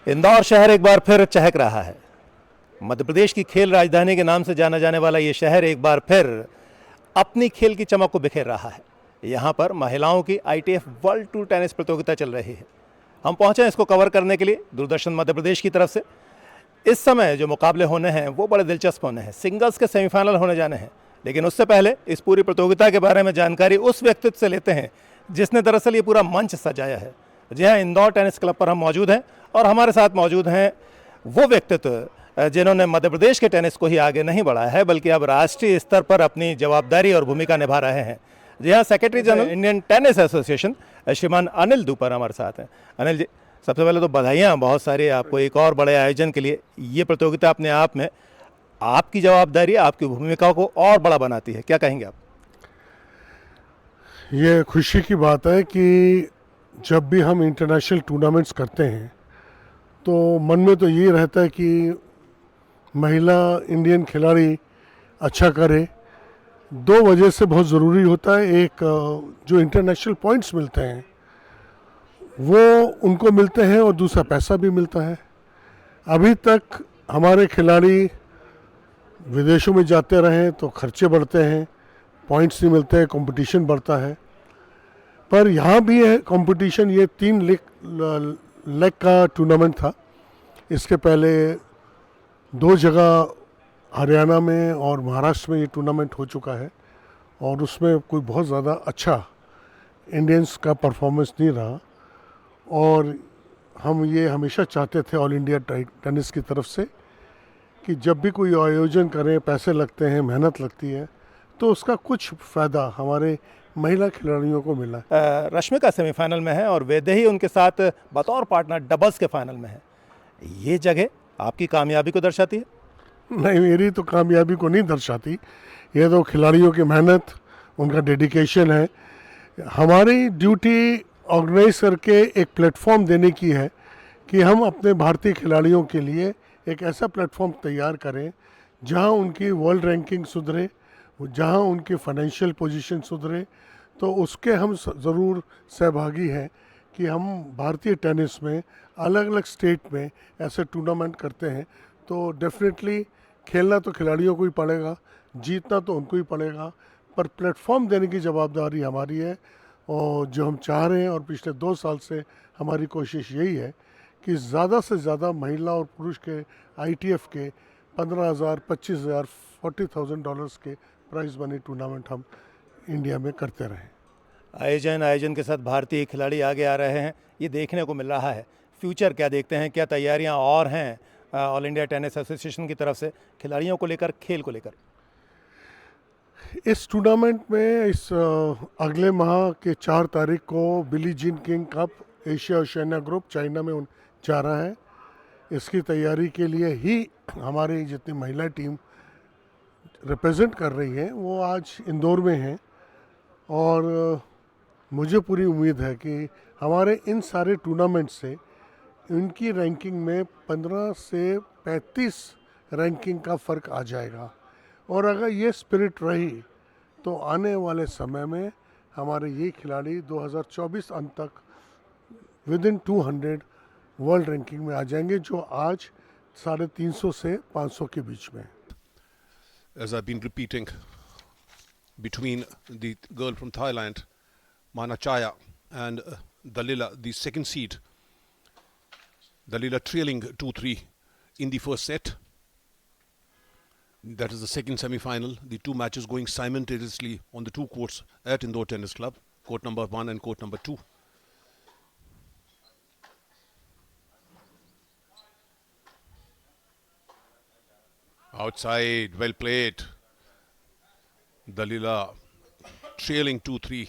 इंदौर शहर एक बार फिर चहक रहा है। मध्य प्रदेश की खेल राजधानी के नाम से जाना जाने वाला ये शहर एक बार फिर अपनी खेल की चमक को बिखेर रहा है। यहाँ पर महिलाओं की ITF वर्ल्ड टूर टेनिस प्रतियोगिता चल रही है। हम पहुंचे हैं इसको कवर करने के लिए दूरदर्शन मध्य प्रदेश की तरफ से। इस समय जो मुकाबले होने हैं वो बड़े दिलचस्प होने हैं। सिंगल्स के सेमीफाइनल होने जाने हैं, लेकिन उससे पहले इस पूरी प्रतियोगिता के बारे में जानकारी उस व्यक्तित्व से लेते हैं जिसने दरअसल ये पूरा मंच सजाया है। जी हाँ, इंदौर टेनिस क्लब पर हम मौजूद हैं और हमारे साथ मौजूद हैं वो व्यक्तित्व जिन्होंने मध्य प्रदेश के टेनिस को ही आगे नहीं बढ़ाया है बल्कि अब राष्ट्रीय स्तर पर अपनी जवाबदारी और भूमिका निभा रहे हैं। जी हाँ, secretary general Indian tennis association श्रीमान अनिल दूपर हमारे साथ हैं। अनिल जी, सबसे पहले तो बधाइयाँ बहुत सारी आपको एक और बड़े आयोजन के लिए। ये प्रतियोगिता अपने आप में आपकी जवाबदारी, आपकी भूमिका को और बड़ा बनाती है, क्या कहेंगे आप? ये खुशी की बात है कि जब भी हम इंटरनेशनल टूर्नामेंट्स करते हैं तो मन में तो ये रहता है कि महिला इंडियन खिलाड़ी अच्छा करे। दो वजह से बहुत ज़रूरी होता है। एक, जो इंटरनेशनल पॉइंट्स मिलते हैं वो उनको मिलते हैं और दूसरा पैसा भी मिलता है। अभी तक हमारे खिलाड़ी विदेशों में जाते रहे तो खर्चे बढ़ते हैं, पॉइंट्स नहीं मिलते हैं, कंपटीशन बढ़ता है। पर यहाँ भी है कंपटीशन। ये 3 लेग का टूर्नामेंट था। इसके पहले 2 जगह हरियाणा में और महाराष्ट्र में ये टूर्नामेंट हो चुका है और उसमें कोई बहुत ज़्यादा अच्छा इंडियंस का परफॉर्मेंस नहीं रहा। और हम ये हमेशा चाहते थे ऑल इंडिया टेनिस की तरफ से कि जब भी कोई आयोजन करें, पैसे लगते हैं, मेहनत लगती है, तो उसका कुछ फ़ायदा हमारे महिला खिलाड़ियों को मिला। रश्मिका सेमीफाइनल में है और वैदेही उनके साथ बतौर पार्टनर डबल्स के फाइनल में है। ये जगह आपकी कामयाबी को दर्शाती है? नहीं, मेरी तो कामयाबी को नहीं दर्शाती। ये तो खिलाड़ियों की मेहनत, उनका डेडिकेशन है। हमारी ड्यूटी ऑर्गेनाइज करके एक प्लेटफॉर्म देने की है कि हम अपने भारतीय खिलाड़ियों के लिए एक ऐसा प्लेटफॉर्म तैयार करें जहां उनकी वर्ल्ड रैंकिंग सुधरे, जहां उनकी फाइनेंशियल पोजीशन सुधरे। तो उसके हम ज़रूर सहभागी हैं कि हम भारतीय टेनिस में अलग अलग स्टेट में ऐसे टूर्नामेंट करते हैं। तो डेफिनेटली खेलना तो खिलाड़ियों को ही पड़ेगा, जीतना तो उनको ही पड़ेगा, पर प्लेटफॉर्म देने की जवाबदारी हमारी है। और जो हम चाह रहे हैं और पिछले 2 साल से हमारी कोशिश यही है कि ज़्यादा से ज़्यादा महिला और पुरुष के ITF के 15,000, 25,000, $40,000 के प्राइज़ मनी टूर्नामेंट हम इंडिया में करते रहें। आयोजन के साथ भारतीय खिलाड़ी आगे आ रहे हैं, ये देखने को मिल रहा है। फ्यूचर क्या देखते हैं, क्या तैयारियां और हैं ऑल इंडिया टेनिस एसोसिएशन की तरफ से खिलाड़ियों को लेकर, खेल को लेकर? इस टूर्नामेंट में अगले माह के 4 तारीख को Billie Jean King cup Asia Oceania group China में जा रहा है। इसकी तैयारी के लिए ही हमारी जितनी महिला टीम रिप्रेजेंट कर रही है वो आज इंदौर में हैं। और मुझे पूरी उम्मीद है कि हमारे इन सारे टूर्नामेंट से इनकी रैंकिंग में 15 से 35 रैंकिंग का फ़र्क आ जाएगा। और अगर ये स्पिरिट रही तो आने वाले समय में हमारे ये खिलाड़ी 2024 अंत तक विदिन 200 वर्ल्ड रैंकिंग में आ जाएंगे, जो आज 350 से 500 के बीच में है। As I've been repeating, between the girl from Thailand, Mana Chaya, and Dalila, the second seed. Dalila trailing 2-3 in the first set. That is the second semi-final. The 2 matches going simultaneously on the 2 courts at Indore Tennis Club, court number 1 and court number 2. Outside, well played. Dalila trailing 2-3.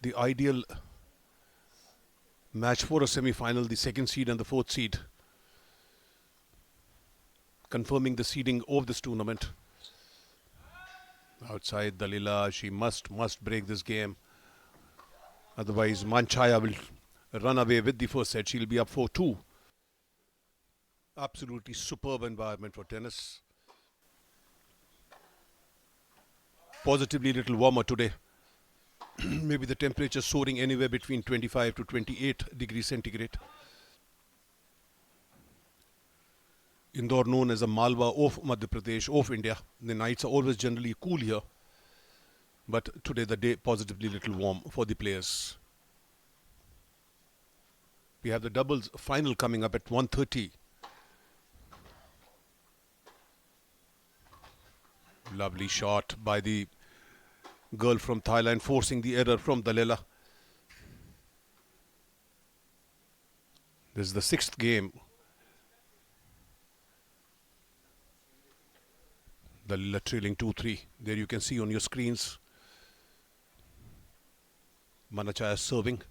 The ideal match for a semi-final, the second seed and the fourth seed, confirming the seeding of this tournament. Outside Dalila, she must break this game. Otherwise, Manchaya will run away with the first set. She'll be up 4-2. Absolutely superb environment for tennis. Positively little warmer today. Maybe the temperature soaring anywhere between 25 to 28 degrees centigrade. Indore, known as a Malwa of Madhya Pradesh, of India. The nights are always generally cool here. But today the day positively little warm for the players. We have the doubles final coming up at 1:30. Lovely shot by the girl from Thailand, forcing the error from Dalila. This is the sixth game. Dalila trailing 2-3. There you can see on your screens. Manachaya serving.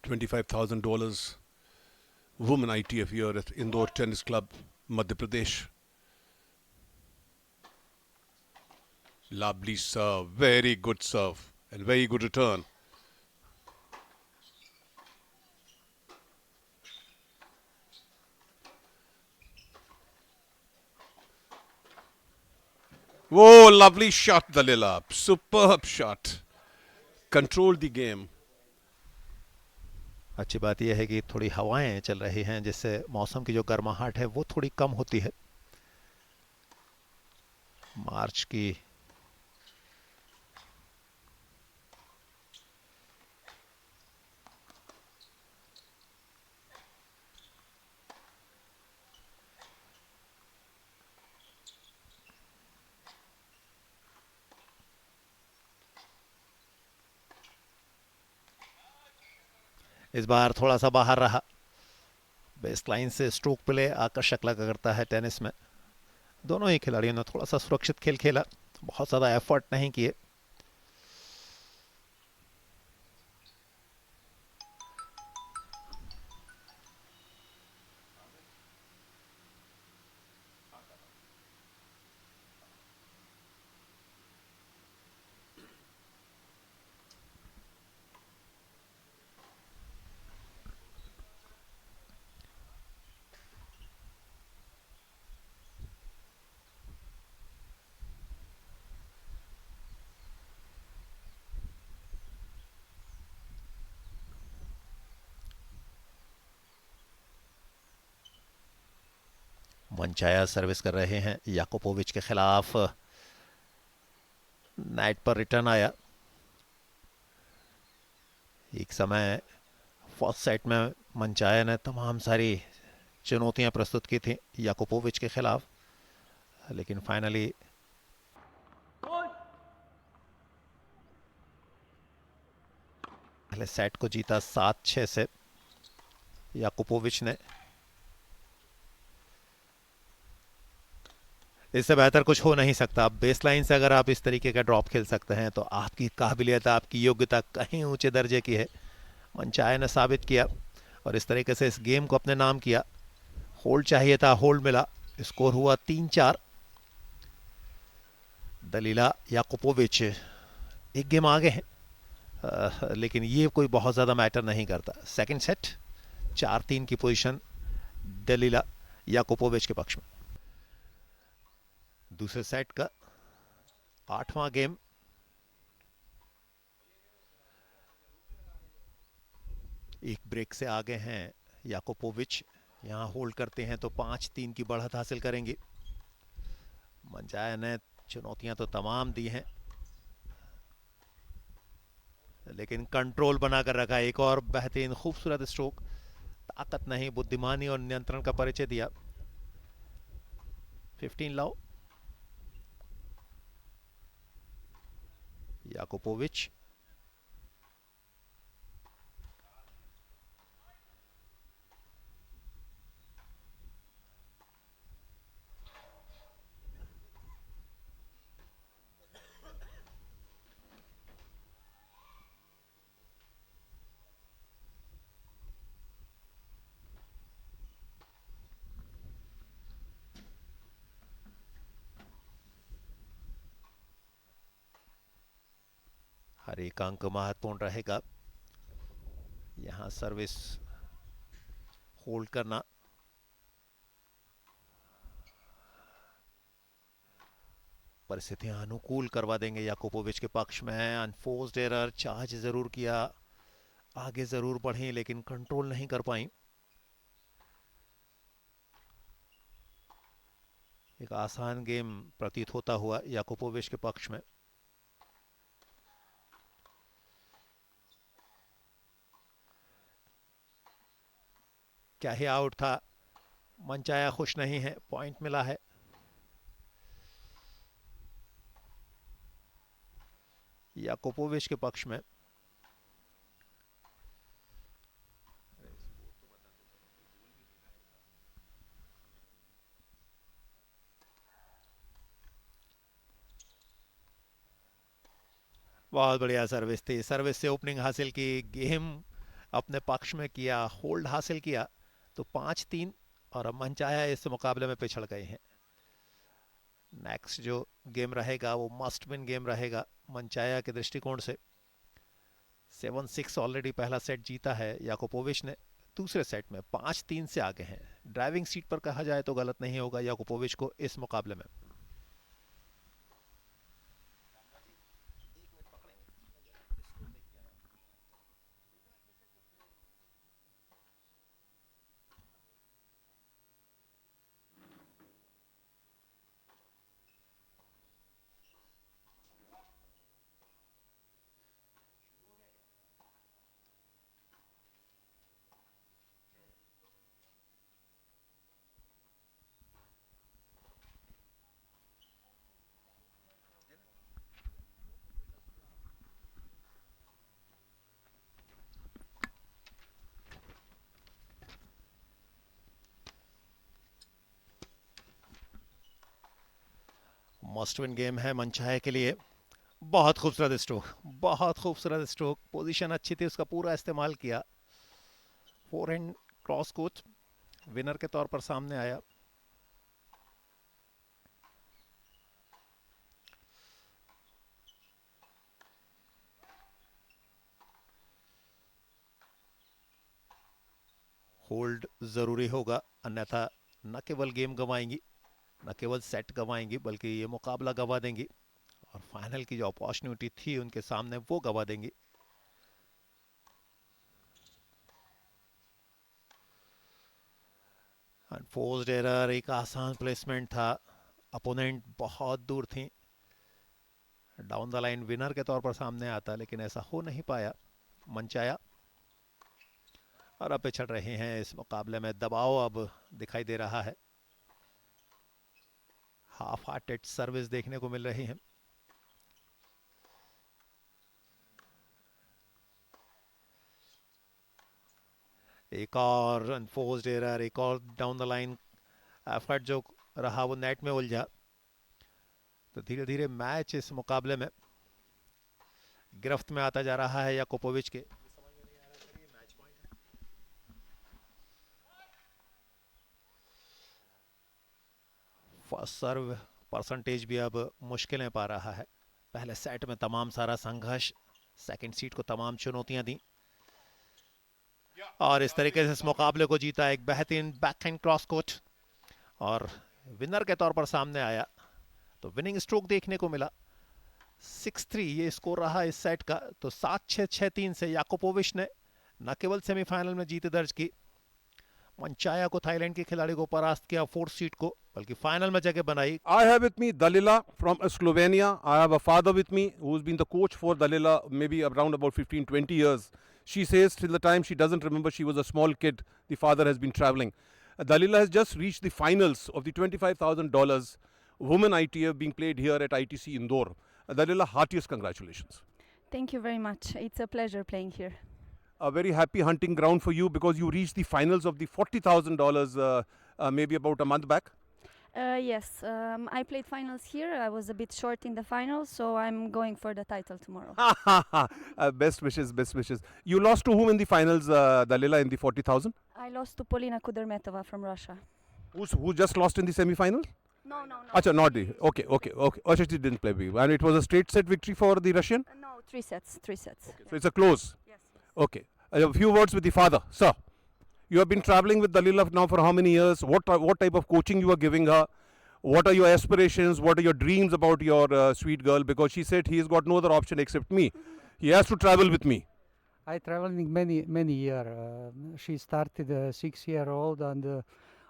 $25,000 women ITF here at Indore Tennis Club, Madhya Pradesh. Lovely serve, very good serve and very good return. Whoa, lovely shot, Dalila. Superb shot. Controlled the game. अच्छी बात यह है कि थोड़ी हवाएं चल रही हैं जिससे मौसम की जो गर्माहट है वो थोड़ी कम होती है. मार्च की इस बार थोड़ा सा बाहर रहा. बेस लाइन से स्ट्रोक प्ले आकर्षक लगा करता है टेनिस में. दोनों ही खिलाड़ियों ने थोड़ा सा सुरक्षित खेल खेला, बहुत ज़्यादा एफर्ट नहीं किए. मंचाया सर्विस कर रहे हैं याकोपोविच के खिलाफ. नाइट पर रिटर्न आया. एक समय फर्स्ट सेट में मंचाया ने तमाम सारी चुनौतियां प्रस्तुत की थी याकोपोविच के खिलाफ, लेकिन फाइनली पहले सेट को जीता 7-6 से याकोपोविच ने. इससे बेहतर कुछ हो नहीं सकता. अब बेस लाइन से अगर आप इस तरीके का ड्रॉप खेल सकते हैं तो आपकी काबिलियत, आपकी योग्यता कहीं ऊंचे दर्जे की है. मंचाया ने साबित किया और इस तरीके से इस गेम को अपने नाम किया. होल्ड चाहिए था, होल्ड मिला. स्कोर हुआ 3-4. दलीला याकोपोविच एक गेम आगे हैं, लेकिन ये कोई बहुत ज़्यादा मैटर नहीं करता. सेकंड सेट 4-3 की पोजीशन दलीला याकोपोविच के पक्ष में. दूसरे सेट का 8वां गेम. एक ब्रेक से आगे हैं याकोपोविच. यहां होल्ड करते हैं तो 5-3 की बढ़त हासिल करेंगे. मंचाया ने चुनौतियां तो तमाम दी हैं, लेकिन कंट्रोल बनाकर रखा. एक और बेहतरीन खूबसूरत स्ट्रोक. ताकत नहीं, बुद्धिमानी और नियंत्रण का परिचय दिया. 15 लाओ. याकोपोविच हर एक अंक महत्वपूर्ण रहेगा। यहाँ सर्विस होल्ड करना, परिस्थितियां अनुकूल करवा देंगे याकोपोविच के पक्ष में। अनफोर्स्ड एरर, चार्ज जरूर किया, आगे जरूर बढ़ी लेकिन कंट्रोल नहीं कर पाई। एक आसान गेम प्रतीत होता हुआ याकोपोविच के पक्ष में। क्या ही आउट था, मंचाया खुश नहीं है, पॉइंट मिला है। याकोपोविच के पक्ष में। बहुत बढ़िया सर्विस थी, सर्विस से ओपनिंग हासिल की, गेम अपने पक्ष में किया, होल्ड हासिल किया, तो 5-3 और अब मंचाया इस मुकाबले में पिछड़ गए हैं। नेक्स्ट जो गेम रहेगा वो मस्ट विन गेम रहेगा मंचाया के दृष्टिकोण से। 7-6 ऑलरेडी पहला सेट जीता है याकोपोविच ने, दूसरे सेट में 5-3 से आगे हैं। ड्राइविंग सीट पर कहा जाए तो गलत नहीं होगा याकोपोविच को इस मुकाबले में। मस्ट विन गेम है मंचाया के लिए। बहुत खूबसूरत स्ट्रोक, बहुत खूबसूरत स्ट्रोक, पोजीशन अच्छी थी, उसका पूरा इस्तेमाल किया। फोरहैंड क्रॉस कोच विनर के तौर पर सामने आया। होल्ड जरूरी होगा, अन्यथा न केवल गेम गंवाएंगी, न केवल सेट गंवाएंगी, बल्कि ये मुकाबला गंवा देंगी और फाइनल की जो अपॉर्चुनिटी थी उनके सामने वो गंवा देंगी। अनफोर्स्ड एरर, एक आसान प्लेसमेंट था, अपोनेंट बहुत दूर थी, डाउन द लाइन विनर के तौर पर सामने आता, लेकिन ऐसा हो नहीं पाया मंचाया। और अब पिछड़ रहे हैं इस मुकाबले में, दबाव अब दिखाई दे रहा है, हाफ हार्टेड सर्विस देखने को मिल रही है। एक और अनफोर्स्ड एरर, एक और डाउन द लाइन एफर्ट जो रहा वो नेट में उलझा। तो धीरे धीरे मैच इस मुकाबले में गिरफ्त में आता जा रहा है याकोपोविच के। फर्स्ट सर्व परसेंटेज भी अब मुश्किलें पा रहा है। पहले सेट में तमाम सारा संघर्ष, सेकंड सीट को तमाम चुनौतियां दी और इस तरीके से इस मुकाबले को जीता। एक बेहतरीन बैकहैंड क्रॉस कोट और विनर के तौर पर सामने आया, तो विनिंग स्ट्रोक देखने को मिला। 6-3 ये स्कोर रहा इस सेट का। तो 7-6, 6-3 से याकोपोविच ने न केवल सेमीफाइनल में जीत दर्ज की, मंचाया को, थाईलैंड के खिलाड़ी को परास्त किया, फोर्थ सीट को, बल्कि फाइनल में जगह बनाई। I have with me Dalila from Slovenia. I have a father with me who's been the coach for Dalila maybe around about 15-20 years. She says till the time she doesn't remember she was a small kid, the father has been traveling. Dalila has just reached the finals of the $25,000 women ITF being played here at ITC Indore. Dalila, heartiest congratulations. Thank you very much. It's a pleasure playing here. A very happy hunting ground for you because you reached the finals of the $40,000 maybe about a month back. Yes, I played finals here. I was a bit short in the finals, so I'm going for the title tomorrow. Best wishes, best wishes. You lost to whom in the finals, Dalila, in the 40,000? I lost to Polina Kudermetova from Russia. Who just lost in the semi-final? No. Acha, not the. Okay. Acha, she didn't play big. And it was a straight set victory for the Russian? No, No, 3 sets, 3 sets. So it's a close. Yes. Okay. A few words with the father. Sir, you have been traveling with Dalila now for how many years? What type of coaching you are giving her? What are your aspirations? What are your dreams about your sweet girl? Because she said he has got no other option except me. He has to travel with me. I traveling many year. She started 6-year-old, and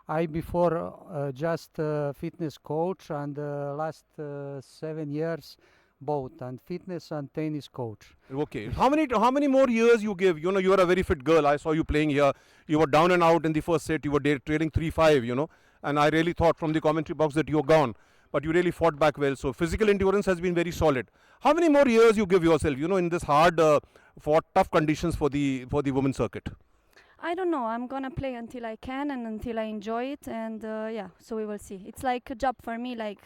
I before just fitness coach, and last 7 years both, and fitness and tennis coach. Okay. How many more years you give? You know, you are a very fit girl. I saw you playing here. You were down and out in the first set. You were trailing 3-5, you know. And I really thought from the commentary box that you're gone. But you really fought back well. So physical endurance has been very solid. How many more years you give yourself, you know, in this hard, tough conditions for the women's circuit? I don't know. I'm gonna play until I can and until I enjoy it, and yeah. So we will see. It's like a job for me, like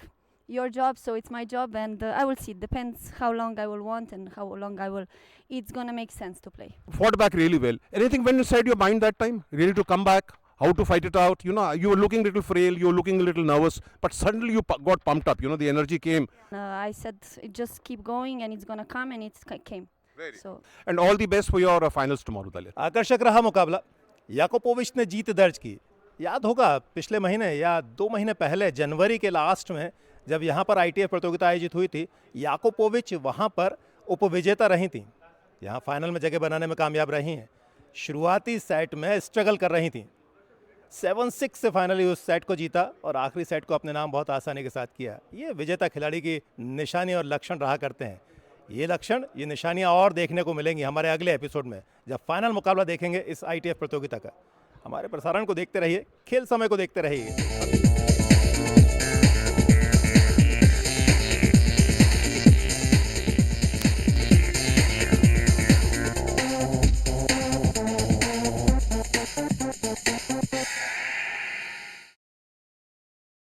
your job. So it's my job, and I will see. It depends how long I will want and how long I will. It's gonna make sense to play. Fought back really well. Anything went inside your mind that time? Really to come back? How to fight it out? You know, you were looking a little frail. You were looking a little nervous. But suddenly you got pumped up. You know, the energy came. I said, just keep going, and it's gonna come, and it came. So And all the best for your finals tomorrow, Dalia. आकर्षक रहा मुकाबला। याकोपोविच ने जीत दर्ज की। याद होगा पिछले महीने या 2 महीने पहले जनवरी के लास्ट में जब यहाँ पर ITF प्रतियोगिता आयोजित हुई थी, याकोपोविच वहाँ पर उपविजेता रही थीं। यहाँ फाइनल में जगह बनाने में कामयाब रही हैं। शुरुआती सेट में स्ट्रगल कर रही थीं। 7-6 से फाइनली उस सेट को जीता और आखिरी सेट को अपने नाम बहुत आसानी के साथ किया। ये विजेता खिलाड़ी की निशानी और लक्षण रहा करते हैं। ये लक्षण, ये निशानियां और देखने को मिलेंगी हमारे अगले एपिसोड में, जब फाइनल मुकाबला देखेंगे इस ITF प्रतियोगिता का। हमारे प्रसारण को देखते रहिए, खेल समय को देखते रहिए।